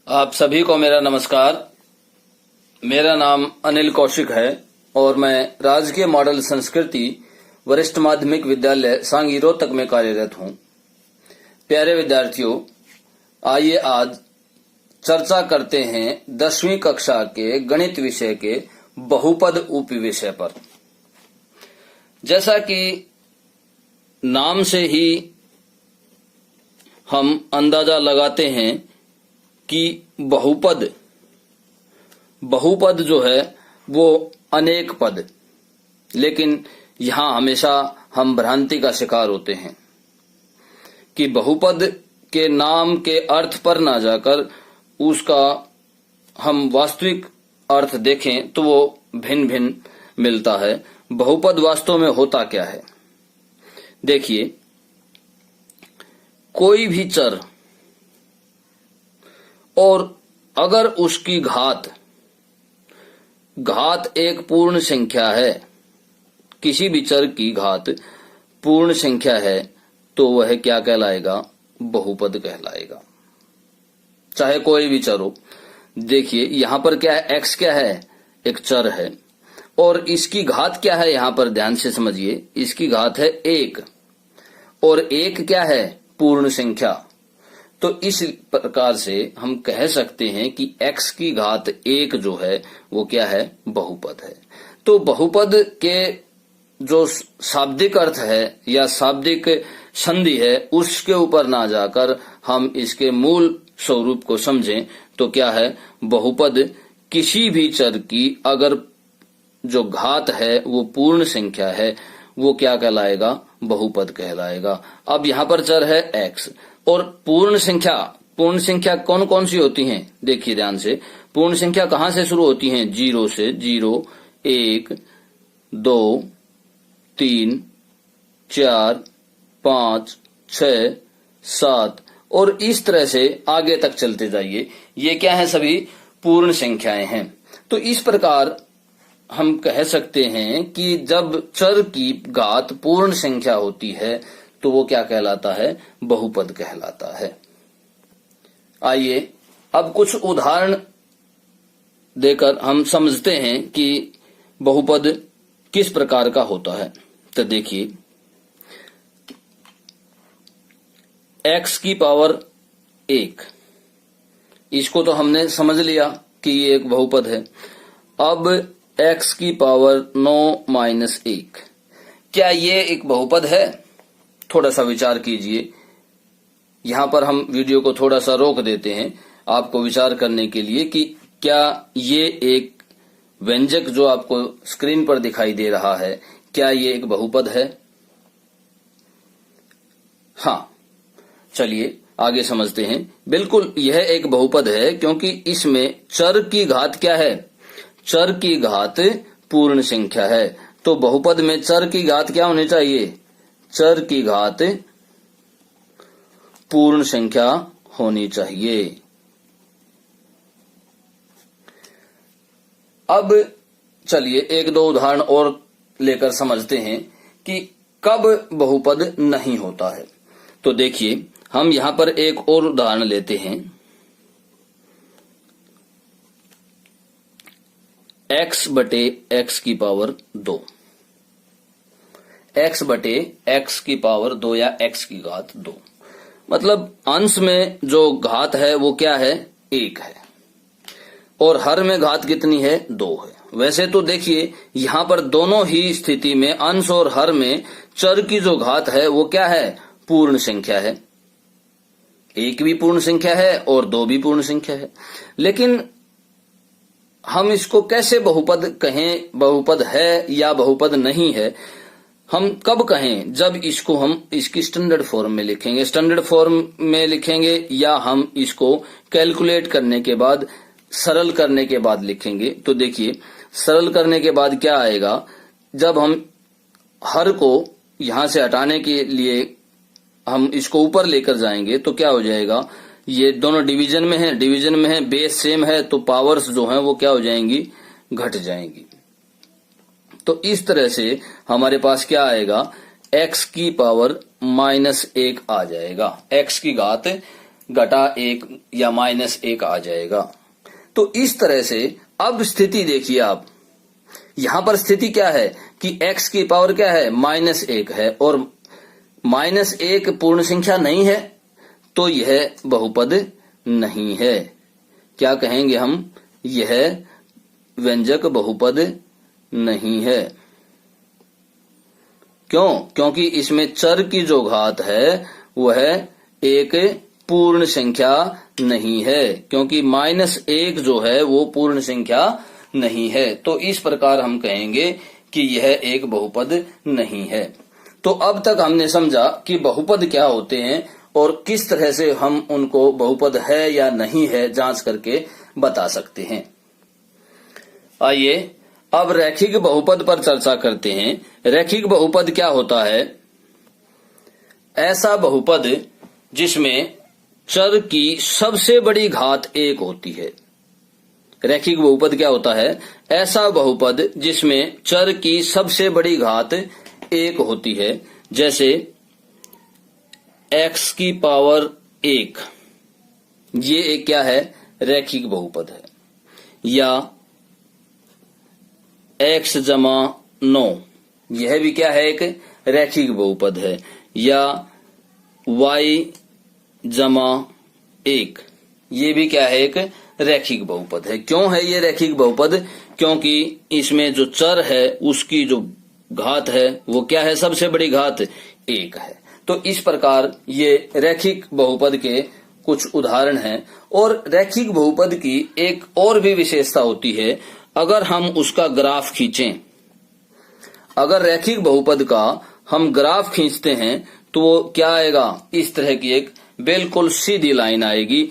आप सभी को मेरा नमस्कार। मेरा नाम अनिल कौशिक है और मैं राजकीय मॉडल संस्कृति वरिष्ठ माध्यमिक विद्यालय सांगी रोहतक में कार्यरत हूं। प्यारे विद्यार्थियों, आइए आज चर्चा करते हैं 10वीं कक्षा के गणित विषय के बहुपद उपविषय पर। जैसा कि नाम से ही हम अंदाजा लगाते हैं कि बहुपद जो है वो अनेक पद, लेकिन यहां हमेशा हम भ्रांति का शिकार होते हैं कि बहुपद के नाम के अर्थ पर ना जाकर उसका हम वास्तविक अर्थ देखें तो वो भिन्न भिन्न मिलता है। बहुपद वास्तव में होता क्या है? देखिए, कोई भी चर और अगर उसकी घात एक पूर्ण संख्या है, किसी भी चर की घात पूर्ण संख्या है, तो वह क्या कहलाएगा? बहुपद कहलाएगा। चाहे कोई भी चर हो। देखिए यहां पर क्या है, x क्या है? एक चर है और इसकी घात क्या है? यहां पर ध्यान से समझिए, इसकी घात है 1 और 1 क्या है? पूर्ण संख्या। तो इस प्रकार से हम कह सकते हैं कि x की घात 1 जो है वो क्या है? बहुपद है। तो बहुपद के जो शाब्दिक अर्थ है या शाब्दिक संधि है उसके ऊपर ना जाकर हम इसके मूल स्वरूप को समझें तो क्या है? बहुपद किसी भी चर की अगर जो घात है वो पूर्ण संख्या है, वो क्या कहलाएगा? बहुपद कहलाएगा। अब यहाँ पर चर है x और पूर्ण संख्या कौन कौन सी होती हैं? देखिए ध्यान से, पूर्ण संख्या कहां से शुरू होती हैं? 0 से। 0, 1, 2, 3, 4, 5, 6, 7 और इस तरह से आगे तक चलते जाइए। ये क्या है? सभी पूर्ण संख्याएं हैं। तो इस प्रकार हम कह सकते हैं कि जब चर की घात पूर्ण संख्या होती है तो वो क्या कहलाता है? बहुपद कहलाता है। आइए अब कुछ उदाहरण देकर हम समझते हैं कि बहुपद किस प्रकार का होता है। तो देखिए, x की पावर 1, इसको तो हमने समझ लिया कि ये एक बहुपद है। अब x की पावर 9 - 1, क्या ये एक बहुपद है? थोड़ा सा विचार कीजिए। यहां पर हम वीडियो को थोड़ा सा रोक देते हैं आपको विचार करने के लिए कि क्या ये एक व्यंजक जो आपको स्क्रीन पर दिखाई दे रहा है, क्या ये एक बहुपद है? हाँ, चलिए आगे समझते हैं। बिल्कुल यह एक बहुपद है, क्योंकि इसमें चर की घात क्या है? चर की घात पूर्ण संख्या है। तो बहुपद में चर की घात क्या होनी चाहिए? चर की घात पूर्ण संख्या होनी चाहिए। अब चलिए एक दो उदाहरण और लेकर समझते हैं कि कब बहुपद नहीं होता है। तो देखिए, हम यहां पर एक और उदाहरण लेते हैं। x बटे x की पावर 2, x बटे x की पावर 2 या x की घात 2, मतलब अंश में जो घात है वो क्या है? 1 है और हर में घात कितनी है? 2 है। वैसे तो देखिए यहां पर दोनों ही स्थिति में अंश और हर में चर की जो घात है वो क्या है? पूर्ण संख्या है। 1 भी पूर्ण संख्या है और 2 भी पूर्ण संख्या है। लेकिन हम इसको कैसे बहुपद कहें? बहुपद है या बहुपद नहीं है, हम कब कहें? जब इसको हम इसकी स्टैंडर्ड फॉर्म में लिखेंगे। स्टैंडर्ड फॉर्म में लिखेंगे या हम इसको कैलकुलेट करने के बाद, सरल करने के बाद लिखेंगे। तो देखिए, सरल करने के बाद क्या आएगा? जब हम हर को यहां से हटाने के लिए हम इसको ऊपर लेकर जाएंगे तो क्या हो जाएगा? ये दोनों डिवीजन में है, बेस सेम है, तो पावर्स जो हैं वो क्या हो जाएंगी? घट जाएंगी। तो इस तरह से हमारे पास क्या आएगा? x की पावर -1 आ जाएगा। x की घात घटा 1 या -1 आ जाएगा। तो इस तरह से अब स्थिति देखिए आप, यहां पर स्थिति क्या है कि x की पावर क्या है, -1 है, और -1 पूर्ण संख्या नहीं है, तो यह बहुपद नहीं है। क्या कहेंगे हम, यह व्यंजक बहुपद नहीं है। क्यों? क्योंकि इसमें चर की जो घात है वह एक पूर्ण संख्या नहीं है, क्योंकि -1 जो है वो पूर्ण संख्या नहीं है। तो इस प्रकार हम कहेंगे कि यह एक बहुपद नहीं है। तो अब तक हमने समझा कि बहुपद क्या होते हैं और किस तरह से हम उनको बहुपद है या नहीं है जांच करके बता सकते हैं। आइए अब रैखिक बहुपद पर चर्चा करते हैं। रैखिक बहुपद क्या होता है? ऐसा बहुपद जिसमें चर की सबसे बड़ी घात 1 होती है। रैखिक बहुपद क्या होता है? ऐसा बहुपद जिसमें चर की सबसे बड़ी घात 1 होती है, जैसे x की पावर 1, ये एक क्या है, रैखिक बहुपद है। या x जमा 9, यह भी क्या है, एक रैखिक बहुपद है। या y जमा 1, ये भी क्या है, एक रैखिक बहुपद है। क्यों है ये रैखिक बहुपद? क्योंकि इसमें जो चर है उसकी जो घात है वो क्या है, सबसे बड़ी घात 1 है। तो इस प्रकार ये रैखिक बहुपद के कुछ उदाहरण हैं। और रैखिक बहुपद की एक और भी विशेषता होती है, अगर हम उसका ग्राफ खींचें, अगर रैखिक बहुपद का हम ग्राफ खींचते हैं तो वो क्या आएगा, इस तरह की एक बिल्कुल सीधी लाइन आएगी,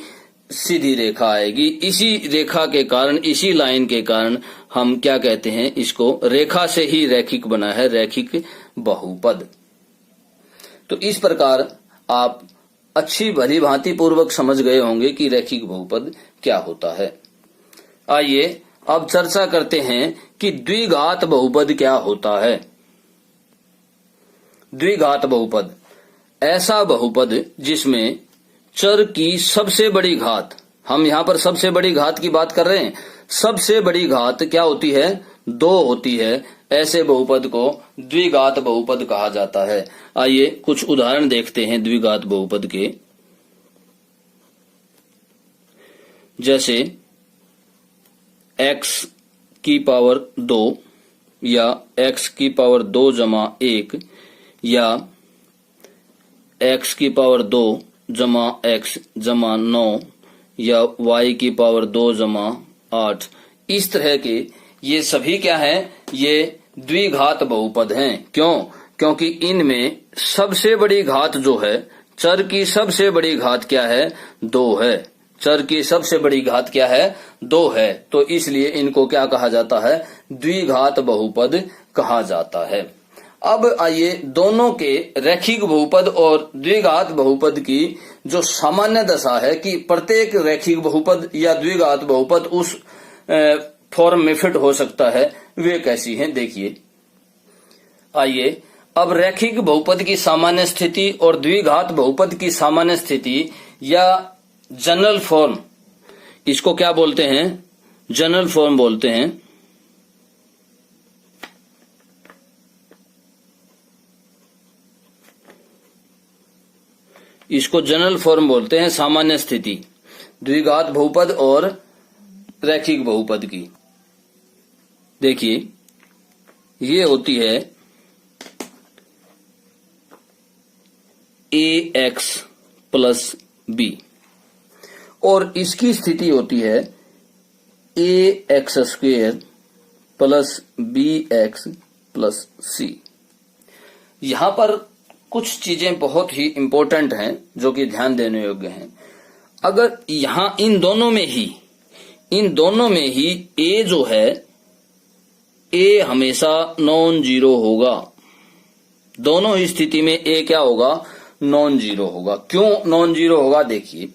सीधी रेखा आएगी। इसी रेखा के कारण, इसी लाइन के कारण हम क्या कहते हैं, इसको रेखा से ही रैखिक बना है, रैखिक बहुपद। तो इस प्रकार आप अच्छी भली भांति पूर्वक समझ गए होंगे कि रैखिक बहुपद क्या होता है। आइए अब चर्चा करते हैं कि द्विघात बहुपद क्या होता है। द्विघात बहुपद ऐसा बहुपद जिसमें चर की सबसे बड़ी घात, हम यहाँ पर सबसे बड़ी घात की बात कर रहे हैं, सबसे बड़ी घात क्या होती है, 2 होती है। ऐसे बहुपद को द्विघात बहुपद कहा जाता है। आइए कुछ उदाहरण देखते हैं द्विघात बहुपद के। जैसे x की पावर 2 या x की पावर 2 जमा 1 या x की पावर 2 जमा x जमा 9 या y की पावर 2 जमा 8, इस तरह के ये सभी क्या हैं, ये द्विघात बहुपद हैं। क्यों? क्योंकि इनमें सबसे बड़ी घात जो है, चर की सबसे बड़ी घात क्या है, 2 है। चर की सबसे बड़ी घात क्या है, 2 है। तो इसलिए इनको क्या कहा जाता है, द्विघात बहुपद कहा जाता है। अब आइए दोनों के रैखिक बहुपद और द्विघात बहुपद की जो सामान्य दशा है कि प्रत्येक रैखिक बहुपद या द्विघात बहुपद उस फॉर्म में फिट हो सकता है, वे कैसी हैं देखिए। आइए अब रैखिक बहुपद की सामान्य स्थिति और द्विघात बहुपद की सामान्य स्थिति या जनरल फॉर्म, इसको क्या बोलते हैं, जनरल फॉर्म बोलते हैं। इसको जनरल फॉर्म बोलते हैं, सामान्य स्थिति द्विघात बहुपद और रैखिक बहुपद की। देखिए ये होती है ax प्लस b और इसकी स्थिति होती है ax square plus bx plus c। यहां पर कुछ चीजें बहुत ही इंपॉर्टेंट हैं जो कि ध्यान देने योग्य हैं। अगर यहां इन दोनों में ही a जो है, a हमेशा नॉन जीरो होगा। दोनों ही स्थिति में a क्या होगा, नॉन जीरो होगा। क्यों नॉन जीरो होगा, देखिए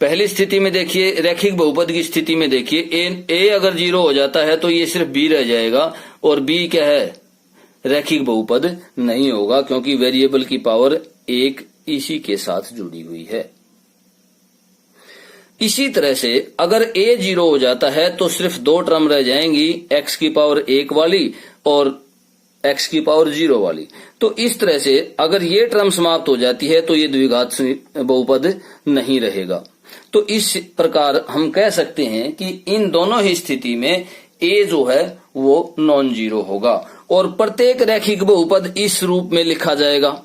पहली स्थिति में देखिए, रैखिक बहुपद की स्थिति में देखिए a अगर 0 हो जाता है तो ये सिर्फ b रह जाएगा और b क्या है, रैखिक बहुपद नहीं होगा, क्योंकि वेरिएबल की पावर 1 इसी के साथ जुड़ी हुई है। इसी तरह से अगर a 0 हो जाता है तो सिर्फ दो टर्म रह जाएंगी, x की पावर 1 वाली और x की पावर 0 वाली। तो इस तरह से अगर ये टर्म समाप्त हो जाती है तो ये द्विघात बहुपद नहीं रहेगा। तो इस प्रकार हम कह सकते हैं कि इन दोनों ही स्थिति में a जो है वो नॉन जीरो होगा और प्रत्येक रैखिक बहुपद इस रूप में लिखा जाएगा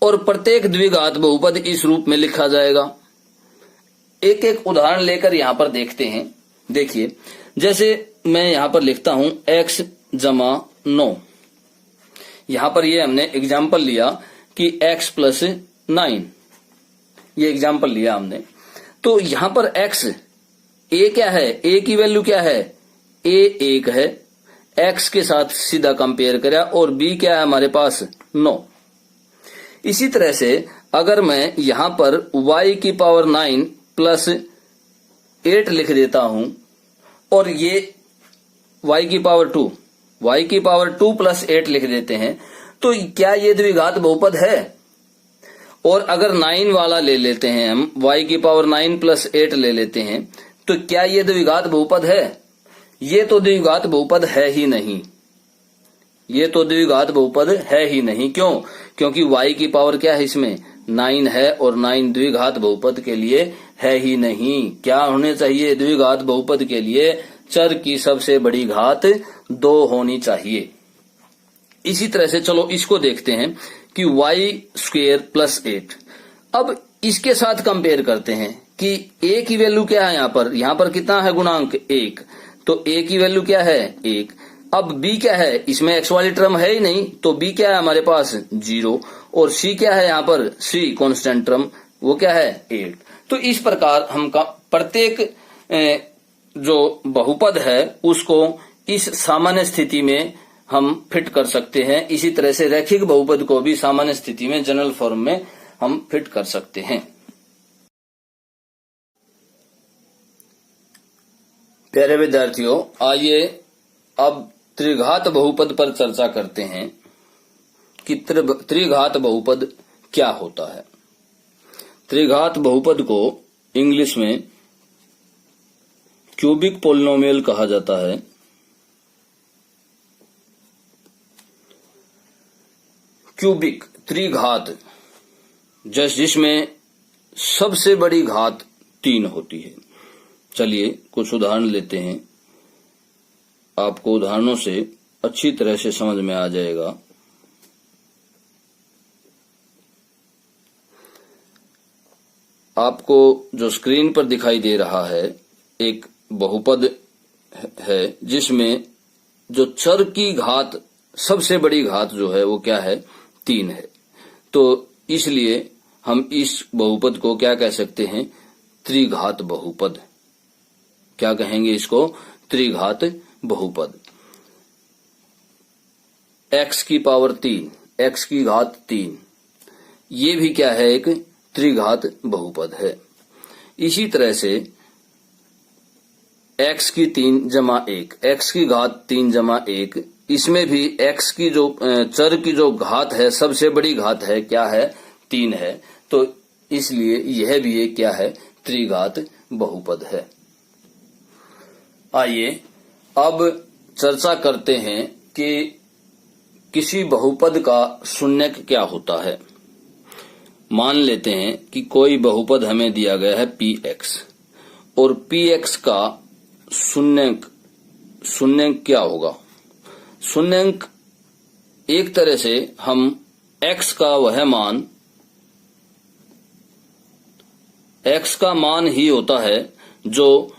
और प्रत्येक द्विघात बहुपद इस रूप में लिखा जाएगा। एक एक उदाहरण लेकर यहां पर देखते हैं। देखिए, जैसे मैं यहां पर लिखता हूं x जमा 9। यहां पर ये हमने एग्जाम्पल लिया कि x प्लस 9, ये एग्जाम्पल लिया हमने। तो यहां पर x a क्या है, a की वैल्यू क्या है, a 1 है, x के साथ सीधा कंपेयर करा और b क्या है हमारे पास 9। इसी तरह से अगर मैं यहां पर y की पावर 9 प्लस 8 लिख देता हूं और ये y की पावर 2 प्लस 8 लिख देते हैं तो क्या ये द्विघात बहुपद है? और अगर 9 वाला ले लेते हैं हम, y की पावर 9 प्लस 8 ले लेते हैं तो क्या ये द्विघात बहुपद है? ये तो द्विघात बहुपद है ही नहीं, ये तो द्विघात बहुपद है ही नहीं। क्यों? क्योंकि y की पावर क्या है इसमें 9 है और 9 द्विघात बहुपद के लिए है ही नहीं। क्या होने चाहिए द्विघात बहुपद के लिए? चर की सबसे बड़ी घात 2 होनी चाहिए। इसी तरह से चलो इसको देखते हैं कि y² प्लस 8। अब इसके साथ कंपेयर करते हैं कि a की वैल्यू क्या है, यहाँ पर कितना है गुणांक 1, तो a की वैल्यू क्या है 1। अब b क्या है, इसमें x वाली टर्म है ही नहीं तो b क्या है हमारे पास 0 और c क्या है यहाँ पर c कांस्टेंट टर्म, वो क्या है 8। तो इस प्रकार हम प्रत्येक जो बहुपद है उसको इस सामान्य स्थिति में हम फिट कर सकते हैं। इसी तरह से रैखिक बहुपद को भी सामान्य स्थिति में जनरल फॉर्म में हम फिट कर सकते हैं। प्यारे विद्यार्थियों, आइए अब त्रिघात बहुपद पर चर्चा करते हैं कि त्रिघात बहुपद क्या होता है। त्रिघात बहुपद को इंग्लिश में क्यूबिक पोलिनोमियल कहा जाता है। क्यूबिक त्रिघात, जिसमें सबसे बड़ी घात 3 होती है। चलिए कुछ उदाहरण लेते हैं, आपको उदाहरणों से अच्छी तरह से समझ में आ जाएगा। आपको जो स्क्रीन पर दिखाई दे रहा है एक बहुपद है जिसमें जो चर की घात सबसे बड़ी घात जो है वो क्या है 3 है। तो इसलिए हम इस बहुपद को क्या कह सकते हैं, त्रिघात बहुपद। क्या कहेंगे इसको, त्रिघात बहुपद। x की पावर 3, x की घात 3, ये भी क्या है एक त्रिघात बहुपद है। इसी तरह से x की 3 जमा 1, x की घात 3 जमा 1, इसमें भी x की जो चर की जो घात है सबसे बड़ी घात है क्या है 3 है। तो इसलिए यह भी एक क्या है त्रिघात बहुपद है। आइए अब चर्चा करते हैं कि किसी बहुपद का शून्यक क्या होता है। मान लेते हैं कि कोई बहुपद हमें दिया गया है px और px का शून्यक क्या होगा। शून्यक एक तरह से हम x का वह मान, x का मान ही होता है जो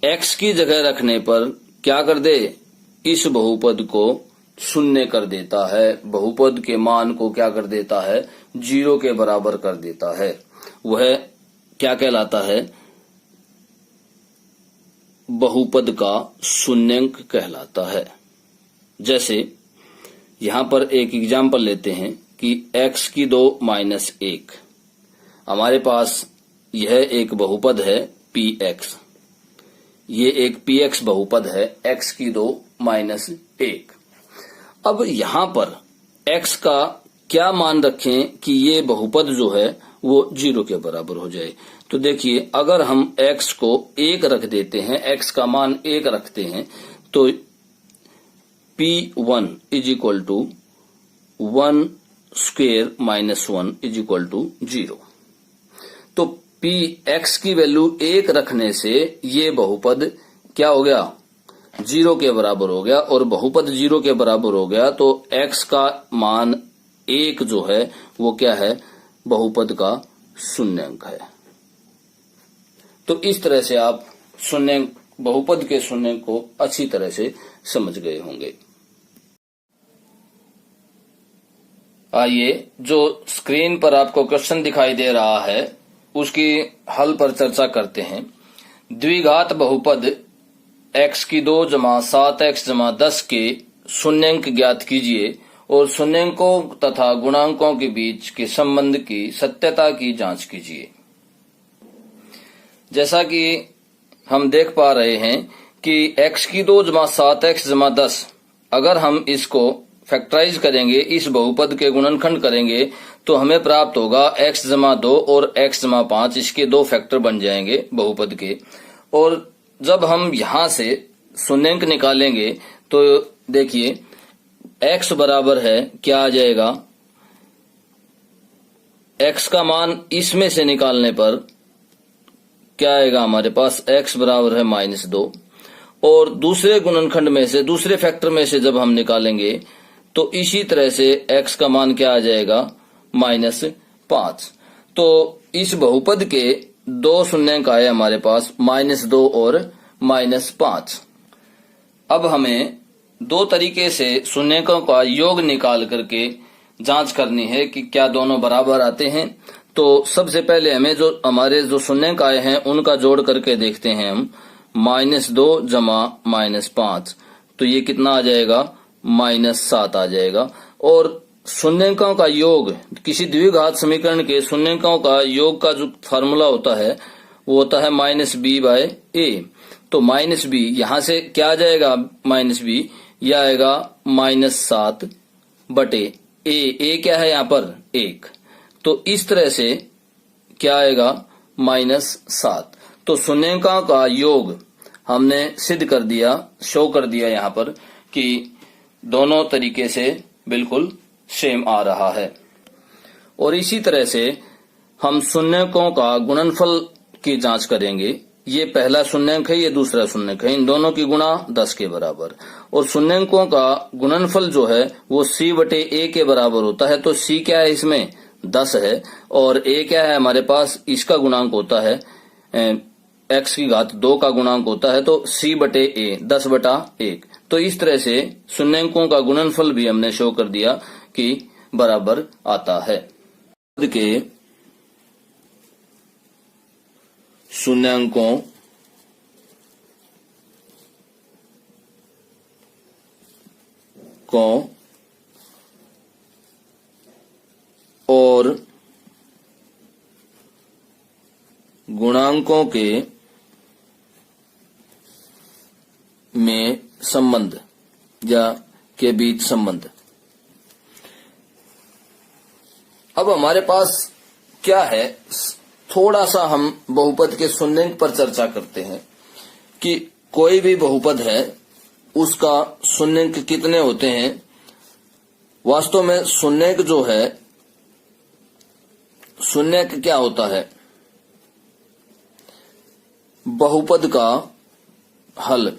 x की जगह रखने पर क्या कर दे, इस बहुपद को शून्य कर देता है, बहुपद के मान को क्या कर देता है 0 के बराबर कर देता है। वह क्या कहलाता है, बहुपद का शून्यक कहलाता है। जैसे यहां पर एक एग्जाम्पल लेते हैं कि x की 2 माइनस 1, हमारे पास यह एक बहुपद है px, ये एक px बहुपद है x की 2 माइनस 1। अब यहां पर x का क्या मान रखें कि ये बहुपद जो है वो 0 के बराबर हो जाए। तो देखिए, अगर हम x को 1 रख देते हैं, x का मान 1 रखते हैं, तो P1 is equal to 1 square minus 1 is equal to 0। तो x की वैल्यू 1 रखने से ये बहुपद क्या हो गया, 0 के बराबर हो गया, और बहुपद 0 के बराबर हो गया तो x का मान 1 जो है वो क्या है, बहुपद का शून्यंक है। तो इस तरह से आप शून्यंक, बहुपद के शून्यंक को अच्छी तरह से समझ गए होंगे। आइए, जो स्क्रीन पर आपको क्वेश्चन दिखाई दे रहा है उसकी हल पर चर्चा करते हैं। द्विघात बहुपद x की 2 जमा 7x जमा 10 के शून्यंक ज्ञात कीजिए और शून्यंकों तथा गुणांकों के बीच के संबंध की सत्यता की जांच कीजिए। जैसा कि हम देख पा रहे हैं कि x की 2 जमा 7x जमा 10, अगर हम इसको फैक्टराइज करेंगे, इस बहुपद के गुणनखंड करेंगे, तो हमें प्राप्त होगा x जमा 2 और x जमा 5, इसके 2 फैक्टर बन जाएंगे बहुपद के। और जब हम यहां से शून्यंक निकालेंगे तो देखिए x बराबर है, क्या आ जाएगा, x का मान इसमें से निकालने पर क्या आएगा हमारे पास, x बराबर है -2, और दूसरे गुणनखंड में से, दूसरे फैक्टर में से जब हम निकालेंगे तो इसी तरह से x का मान क्या आ जाएगा, -5। तो इस बहुपद के 2 शून्यंक आए हमारे पास, -2 और -5। अब हमें 2 तरीके से शून्यंकों का योग निकाल करके जांच करनी है कि क्या दोनों बराबर आते हैं। तो सबसे पहले हमें हमारे जो शून्यंक आए हैं उनका जोड़ करके देखते हैं हम। -2 जमा -5, तो ये कितना आ जाएगा, -7 आ जाएगा। और शून्यंकों का योग, किसी द्विघात समीकरण के शून्यंकों का योग का जो फार्मूला होता है वो होता है -b/a। तो -b यहां से क्या आ जाएगा, -b यह आएगा -7 बटे a क्या है यहाँ पर, 1। तो इस तरह से क्या आएगा, -7। तो शून्यंकों का योग हमने सिद्ध कर दिया, शो कर दिया यहाँ पर कि दोनों तरीके से बिल्कुल सेम आ रहा है। और इसी तरह से हम शून्यंकों का गुणनफल की जांच करेंगे। ये पहला शून्यंक है, ये दूसरा शून्यंक है, इन दोनों की गुणा 10 के बराबर। और शून्यंकों का गुणनफल जो है वो c/a के बराबर होता है। तो c क्या है, इसमें 10 है, और a क्या है हमारे पास, इसका गुणांक होता है x की घात 2 का गुणांक होता है, तो c/a 10/1। तो इस तरह से शून्यंकों का गुणनफल भी हमने शो कर दिया कि बराबर आता है। के शून्यंकों को और गुणांकों के में संबंध या के बीच संबंध। अब हमारे पास क्या है, थोड़ा सा हम बहुपद के शून्यंक पर चर्चा करते हैं कि कोई भी बहुपद है उसका शून्यंक कितने होते हैं। वास्तव में शून्यंक जो है, शून्यंक क्या होता है, बहुपद का हल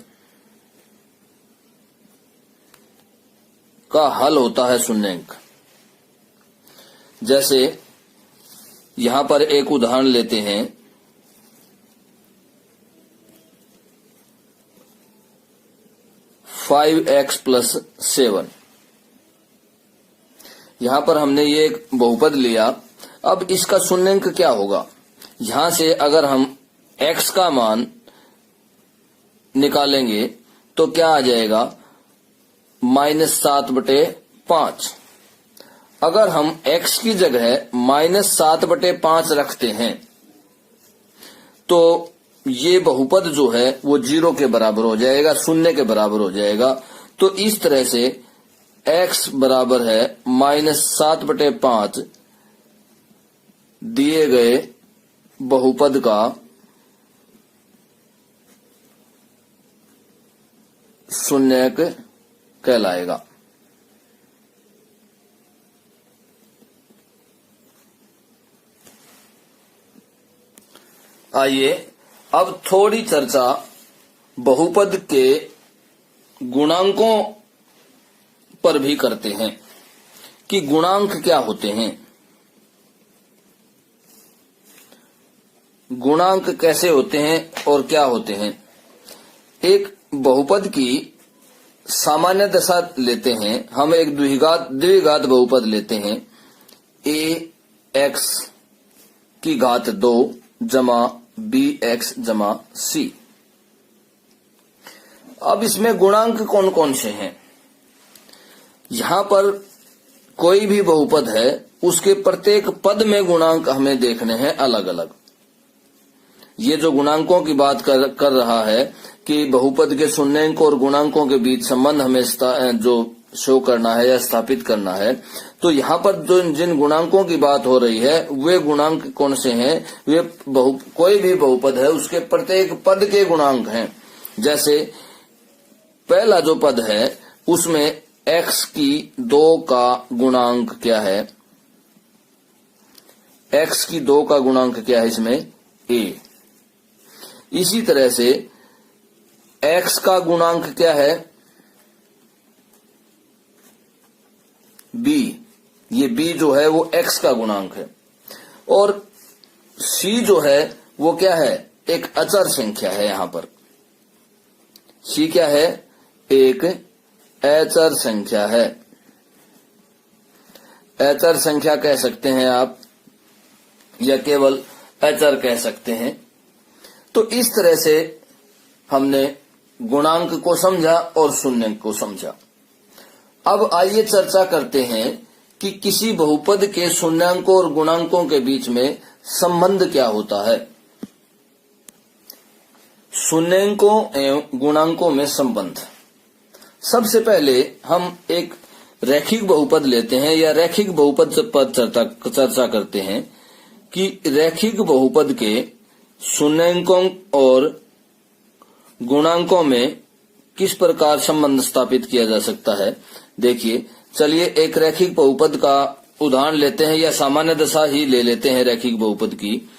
का हल होता है शून्यंक। जैसे यहां पर एक उदाहरण लेते हैं, 5x + 7। यहां पर हमने ये एक बहुपद लिया। अब इसका शून्यंक क्या होगा, यहां से अगर हम x का मान निकालेंगे तो क्या आ जाएगा, -7/5। अगर हम x की जगह -7/5 रखते हैं तो ये बहुपद जो है वो 0 के बराबर हो जाएगा, 0 के बराबर हो जाएगा। तो इस तरह से x बराबर है -7/5 दिए गए बहुपद का शून्यक कहलाएगा। आइए अब थोड़ी चर्चा बहुपद के गुणांकों पर भी करते हैं कि गुणांक क्या होते हैं, गुणांक कैसे होते हैं और क्या होते हैं। एक बहुपद की सामान्य दशा लेते हैं, हम एक द्विघात बहुपद लेते हैं ax की घात 2 जमा bx जमा c। अब इसमें गुणांक कौन कौन से हैं। यहां पर कोई भी बहुपद है उसके प्रत्येक पद में गुणांक हमें देखने हैं अलग अलग। ये जो गुणांकों की बात कर रहा है कि बहुपद के शून्यंक और गुणांकों के बीच संबंध हमें जो शो करना है या स्थापित करना है, तो यहाँ पर जो जिन गुणांकों की बात हो रही है वे गुणांक कौन से हैं। वे कोई भी बहुपद है उसके प्रत्येक पद के गुणांक हैं। जैसे पहला जो पद है उसमें x की 2 का गुणांक क्या है, x की 2 का गुणांक क्या है इसमें a। इसी तरह से x का गुणांक क्या है b, ये b जो है वो x का गुणांक है। और c जो है वो क्या है, एक अचर संख्या है। यहां पर c क्या है, एक अचर संख्या है। अचर संख्या कह सकते हैं आप या केवल अचर कह सकते हैं। तो इस तरह से हमने गुणांक को समझा और शून्यंक को समझा। अब आइए चर्चा करते हैं कि किसी बहुपद के शून्यंकों और गुणांकों के बीच में संबंध क्या होता है। शून्यंकों एवं गुणांकों में संबंध। सबसे पहले हम एक रैखिक बहुपद लेते हैं या रैखिक बहुपद पर चर्चा करते हैं कि रैखिक बहुपद के शून्यंकों और गुणांकों में किस प्रकार संबंध स्थापित किया जा सकता है। देखिए, चलिए एक रैखिक बहुपद का उदाहरण लेते हैं या सामान्य दशा ही ले लेते हैं रैखिक बहुपद की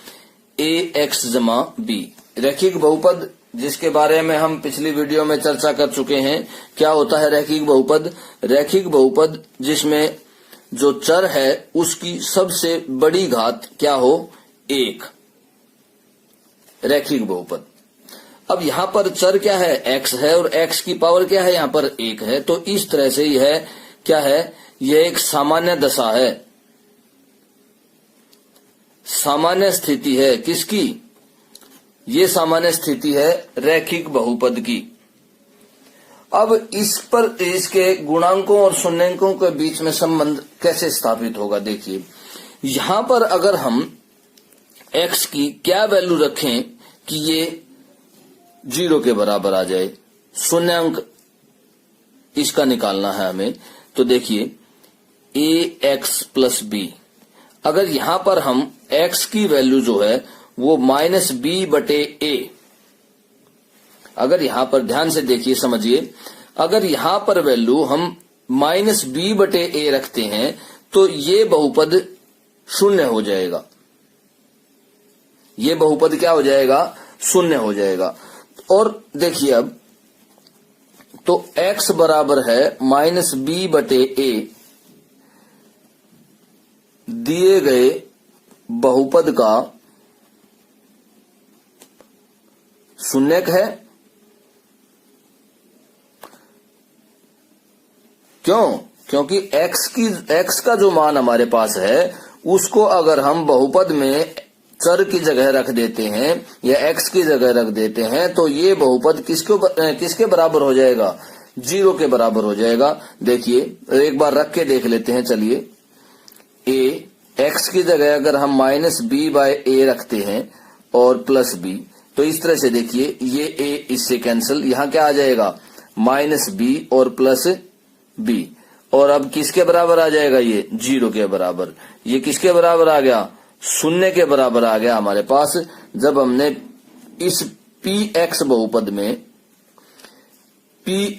ax जमा b। रैखिक बहुपद जिसके बारे में हम पिछली वीडियो में चर्चा कर चुके हैं। क्या होता है रैखिक बहुपद? रैखिक बहुपद जिसमें जो चर है उसकी सबसे बड़ी घात क्या हो, 1, रैखिक बहुपद। अब यहाँ पर चर क्या है, x है और x की पावर क्या है, यहाँ पर 1 है। तो इस तरह से यह क्या है, यह एक सामान्य दशा है, सामान्य स्थिति है। किसकी? ये सामान्य स्थिति है रैखिक बहुपद की। अब इस पर इसके गुणांकों और शून्यंकों के बीच में संबंध कैसे स्थापित होगा। देखिए, यहां पर अगर हम x की क्या वैल्यू रखें कि ये 0 के बराबर आ जाए, शून्यंक इसका निकालना है हमें। तो देखिए ax प्लस b, अगर यहां पर हम x की वैल्यू जो है वो -b/a, अगर यहां पर ध्यान से देखिए समझिए, अगर यहां पर वैल्यू हम -b/a रखते हैं तो ये बहुपद शून्य हो जाएगा। ये बहुपद क्या हो जाएगा, शून्य हो जाएगा। और देखिए अब तो x बराबर है -b/a दिए गए बहुपद का शून्यक है। क्यों? क्योंकि x का जो मान हमारे पास है उसको अगर हम बहुपद में चर की जगह रख देते हैं या x की जगह रख देते हैं तो ये बहुपद किसके बराबर हो जाएगा, 0 के बराबर हो जाएगा। देखिए एक बार रख के देख लेते हैं। चलिए x की जगह अगर हम -b/a रखते हैं और प्लस b, तो इस तरह से देखिए ये a इससे कैंसिल, यहाँ क्या आ जाएगा -b और प्लस b। और अब किसके बराबर आ जाएगा, ये 0 के बराबर। ये किसके बराबर आ गया, शून्य के बराबर आ गया हमारे पास जब हमने इस px बहुपद में p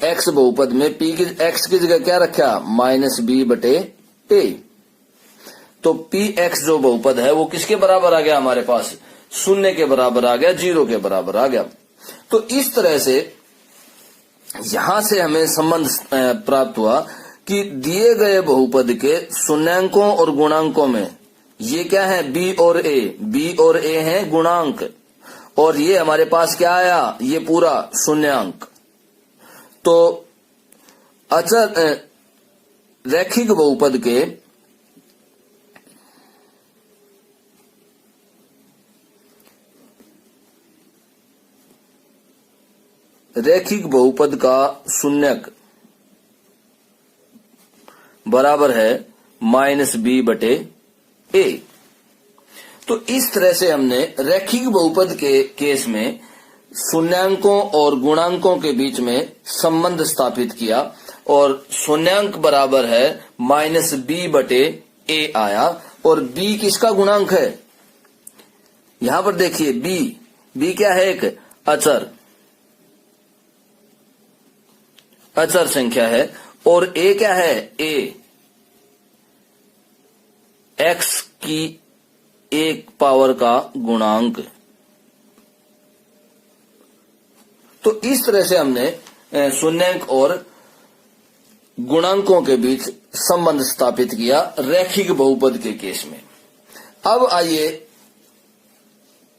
की x की जगह क्या रखा -b/a। तो px जो बहुपद है वो किसके बराबर आ गया हमारे पास, शून्य के बराबर आ गया, 0 के बराबर आ गया। तो इस तरह से यहां से हमें संबंध प्राप्त हुआ कि दिए गए बहुपद के शून्यांकों और गुणांकों में ये क्या है, b और a हैं गुणांक, और ये हमारे पास क्या आया, ये पूरा शून्यांक। तो अचर रैखिक बहुपद के रैखिक बहुपद का शून्यक बराबर है -b/a। तो इस तरह से हमने रैखिक बहुपद के केस में शून्यांकों और गुणांकों के बीच में संबंध स्थापित किया और शून्यांक बराबर है -b/a आया। और b किसका गुणांक है, यहां पर देखिए b क्या है, एक अचर संख्या है, और a क्या है, a x की एक पावर का गुणांक। तो इस तरह से हमने शून्यांक और गुणांकों के बीच संबंध स्थापित किया रैखिक बहुपद के केस में। अब आइए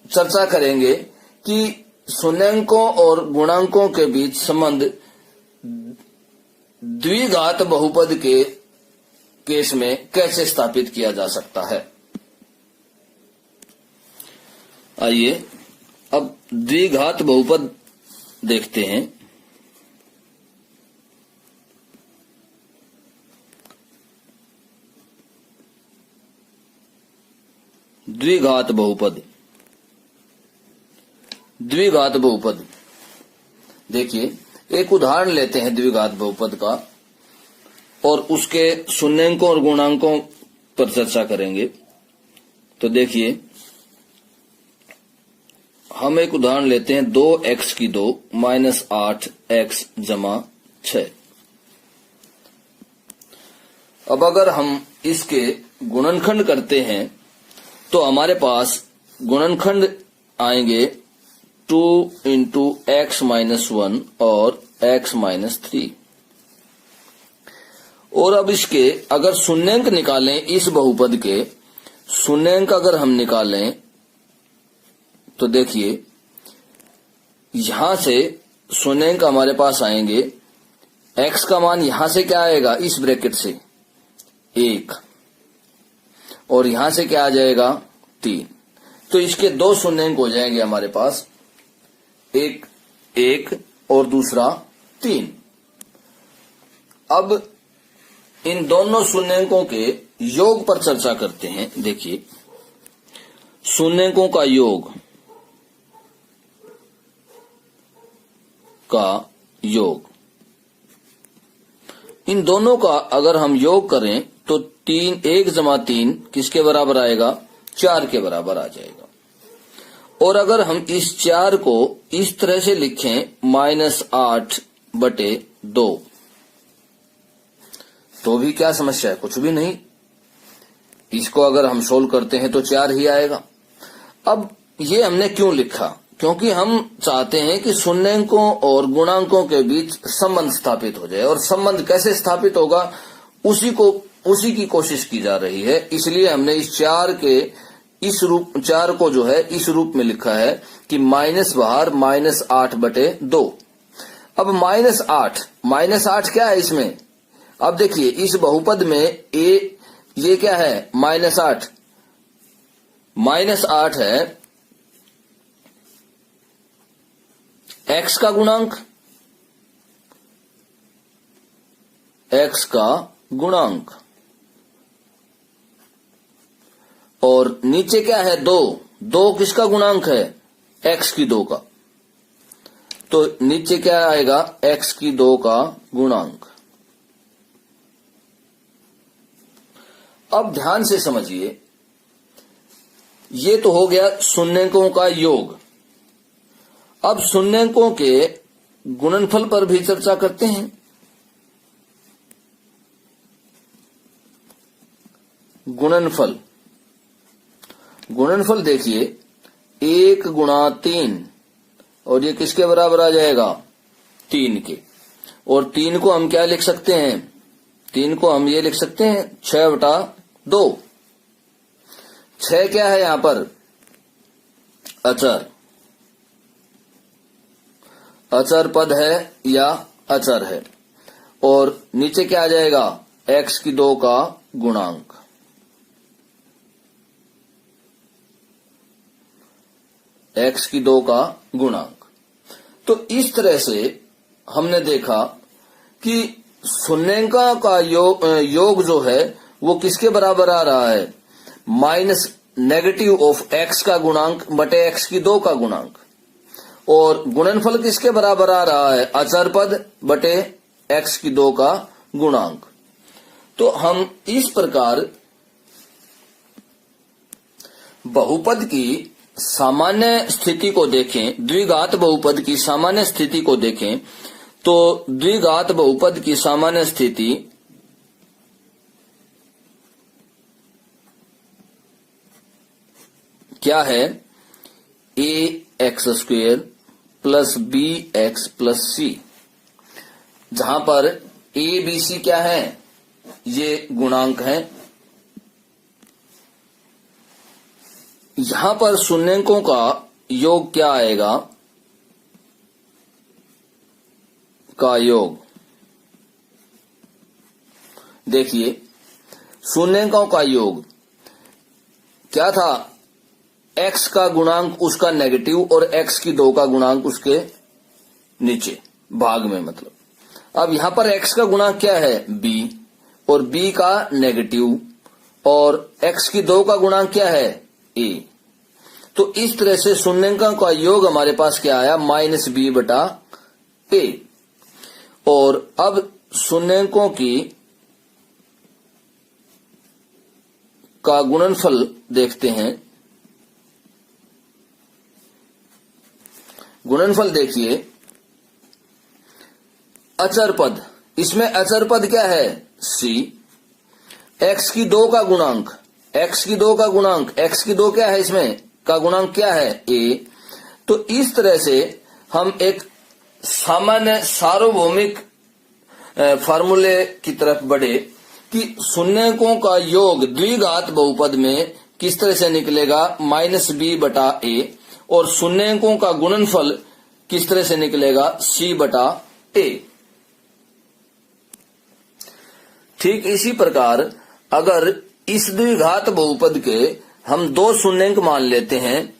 चर्चा करेंगे कि शून्यांकों और गुणांकों के बीच संबंध द्विघात बहुपद के केस में कैसे स्थापित किया जा सकता है। आइए अब द्विघात बहुपद देखते हैं। द्विघात बहुपद देखिए, एक उदाहरण लेते हैं द्विघात बहुपद का और उसके शून्यांकों और गुणांकों पर चर्चा करेंगे। तो देखिए, हम एक उदाहरण लेते हैं 2x की 2 -8x = 6। अब अगर हम इसके गुणनखंड करते हैं तो हमारे पास गुणनखंड आएंगे 2 × x - 1 और x - 3। और अब इसके अगर शून्यांक निकालें, इस बहुपद के शून्यांक अगर हम निकालें तो देखिए, यहां से शून्यांक हमारे पास आएंगे, x का मान यहां से क्या आएगा, इस ब्रैकेट से 1, और यहां से क्या आ जाएगा 3। तो इसके दो शून्यांक हो जाएंगे हमारे पास, एक 1 और दूसरा 3। अब इन दोनों शून्यांकों के योग पर चर्चा करते हैं। देखिए, शून्यांकों का योग इन दोनों का अगर हम योग करें तो 1 + 3 किसके बराबर आएगा, 4 के बराबर आ जाएगा। और अगर हम इस 4 को इस तरह से लिखें -8/2, तो भी क्या समस्या है, कुछ भी नहीं। इसको अगर हम सोल्व करते हैं तो 4 ही आएगा। अब ये हमने क्यों लिखा, क्योंकि हम चाहते हैं कि शून्यांकों और गुणांकों के बीच संबंध स्थापित हो जाए, और संबंध कैसे स्थापित होगा उसी की कोशिश की जा रही है। इसलिए हमने इस 4 को जो है इस रूप में लिखा है कि माइनस बाहर -8/2। अब -8 क्या है इसमें, अब देखिए इस बहुपद में ये क्या है, -8 है x का गुणांक, और नीचे क्या है 2 किसका गुणांक है, x की 2 का। तो नीचे क्या आएगा, x की 2 का गुणांक। अब ध्यान से समझिए, ये तो हो गया शून्यकों का योग। अब शून्यकों के गुणनफल पर भी चर्चा करते हैं। गुणनफल देखिए 1 गुणा 3, और ये किसके बराबर आ जाएगा? 3 के। और 3 को हम क्या लिख सकते हैं? 3 को हम ये लिख सकते हैं 6/2। 6 क्या है यहां पर? अचर पद है या अचर है। और नीचे क्या आ जाएगा? x2 का गुणांक। x2 का गुणांक। तो इस तरह से हमने देखा कि शून्यंका का योग जो है वो किसके बराबर आ रहा है? माइनस नेगेटिव ऑफ x का गुणांक बटे x2 का गुणांक। और गुणनफल किसके बराबर आ रहा है? अचर पद बटे x2 का गुणांक। तो हम इस प्रकार बहुपद की सामान्य स्थिति को देखें, द्विघात बहुपद की सामान्य स्थिति को देखें, तो द्विघात बहुपद की सामान्य स्थिति क्या है? ax² plus bx plus c, जहां पर a b c क्या है? ये गुणांक है। यहां पर शून्यकों का योग क्या आएगा? का योग। देखिए शून्यकों का योग क्या था? x का गुणांक उसका नेगेटिव और x2 का गुणांक उसके नीचे भाग में, मतलब। अब यहां पर x का गुणांक क्या है? b, और b का नेगेटिव, और x2 का गुणांक क्या है? a। तो इस तरह से शून्यकों का योग हमारे पास क्या आया? -b/a। और अब शून्यकों का गुणनफल देखते हैं। गुणनफल देखिए अचर पद, इसमें अचर पद क्या है? c। x2 का गुणांक, x2 का गुणांक, x2 क्या है? इसमें का गुणांक क्या है? a। तो इस तरह से हम एक सामान्य सार्वभौमिक फार्मूले की तरफ बढ़े कि शून्यकों का योग द्विघात बहुपद में किस तरह से निकलेगा? -b/a। और शून्यकों का गुणनफल किस तरह से निकलेगा? c/a। ठीक इसी प्रकार अगर इस द्विघात बहुपद के हम 2 शून्यंक मान लेते हैं,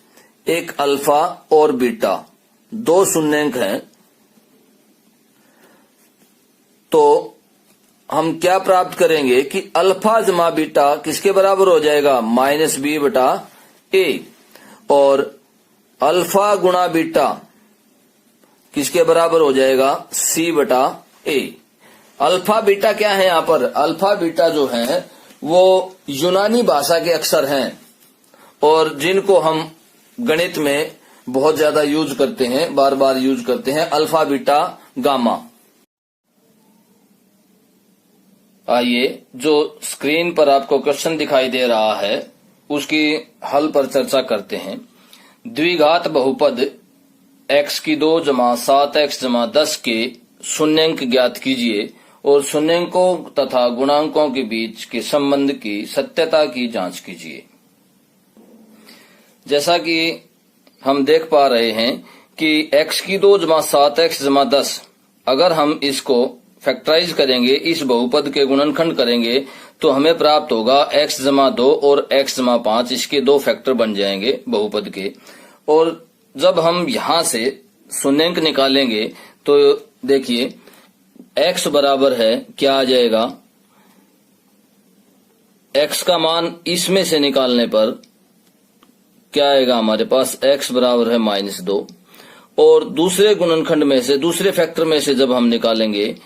एक अल्फा और बीटा, 2 शून्यंक हैं, तो हम क्या प्राप्त करेंगे कि अल्फा जमा बीटा किसके बराबर हो जाएगा? -b/a। और अल्फा गुणा बीटा किसके बराबर हो जाएगा? c/a। अल्फा बीटा क्या है? यहाँ पर अल्फा बीटा जो है वो यूनानी भाषा के अक्षर हैं, और जिनको हम गणित में बहुत ज्यादा यूज करते हैं, बार बार यूज करते हैं। Alpha beta gamma. आइए जो स्क्रीन पर आपको क्वेश्चन दिखाई दे रहा है उसकी हल पर चर्चा करते हैं। द्विघात बहुपद x2 + 7x + 10 के शून्यंक ज्ञात कीजिए और शून्यंकों तथा गुणांकों के बीच के संबंध की सत्यता की जांच कीजिए। जैसा कि हम देख पा रहे हैं कि x2 + 7x + 10, अगर हम इसको फैक्टराइज करेंगे, इस बहुपद के गुणनखंड करेंगे, तो हमें प्राप्त होगा x = 2 और x = 5, इसके 2 फैक्टर बन जाएंगे बहुपद के। और जब हम यहां से शून्यंक निकालेंगे तो देखिए x बराबर है क्या आ जाएगा? x का मान इसमें से निकालने पर क्या आएगा हमारे पास? x बराबर है -2। और दूसरे गुणनखंड में से, दूसरे फैक्टर में से जब हम निकालेंगे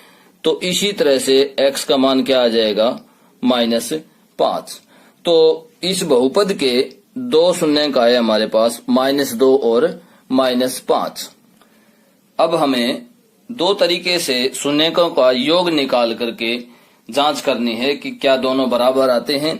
तो इसी तरह से x का मान क्या आ जाएगा? -5। तो इस बहुपद के दो शून्य का है हमारे पास -2 और -5। अब हमें दो तरीके से शून्यकों का योग निकाल करके जांच करनी है कि क्या दोनों बराबर आते हैं।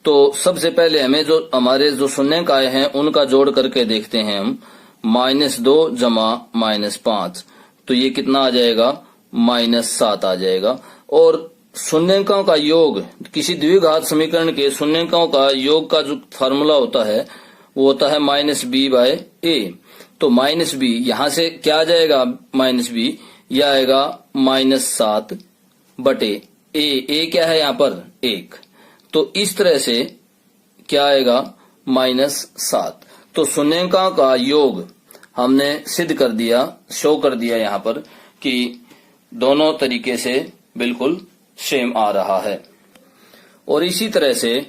तो सबसे पहले हमें जो हमारे जो शून्यकाएं हैं उनका जोड़ करके देखते हैं हम। -2 जमा -5 तो ये कितना आ जाएगा, -7 आ जाएगा। और शून्यकों का योग, किसी द्विघात समीकरण के शून्यकों का योग का जो फार्मूला होता है वो होता है -b/a। तो -b यहां से क्या आ जाएगा, -b यह आएगा -7 बटे a क्या है यहाँ पर 1। तो इस तरह से क्या आएगा -7। तो शून्यकों का योग हमने सिद्ध कर दिया, शो कर दिया यहाँ पर कि दोनों तरीके से बिल्कुल सेम आ रहा है। और इसी तरह से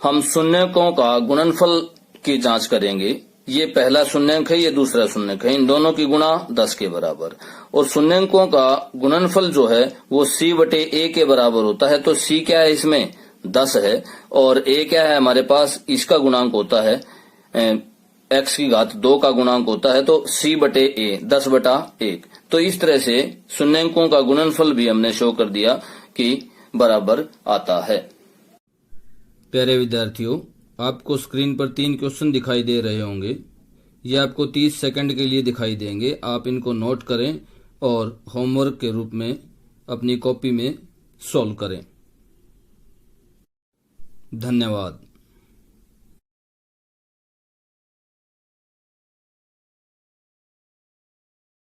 हम शून्यकों का गुणनफल की जांच करेंगे। ये पहला शून्यक है, ये दूसरा शून्यक है, इन दोनों की गुणा 10 के बराबर। और शून्यकों का गुणनफल जो है वो c/a के बराबर होता है। तो c क्या है, इसमें 10 है, और a क्या है हमारे पास, इसका गुणांक होता है x की घात 2 का गुणांक होता है। तो c/a 10/1। तो इस तरह से शून्यकों का गुणनफल भी हमने शो कर दिया कि बराबर आता है। प्यारे विद्यार्थियों, आपको स्क्रीन पर 3 क्वेश्चन दिखाई दे रहे होंगे। ये आपको 30 सेकंड के लिए दिखाई देंगे। आप इनको नोट करें और होमवर्क के रूप में अपनी कॉपी में सॉल्व करें। धन्यवाद।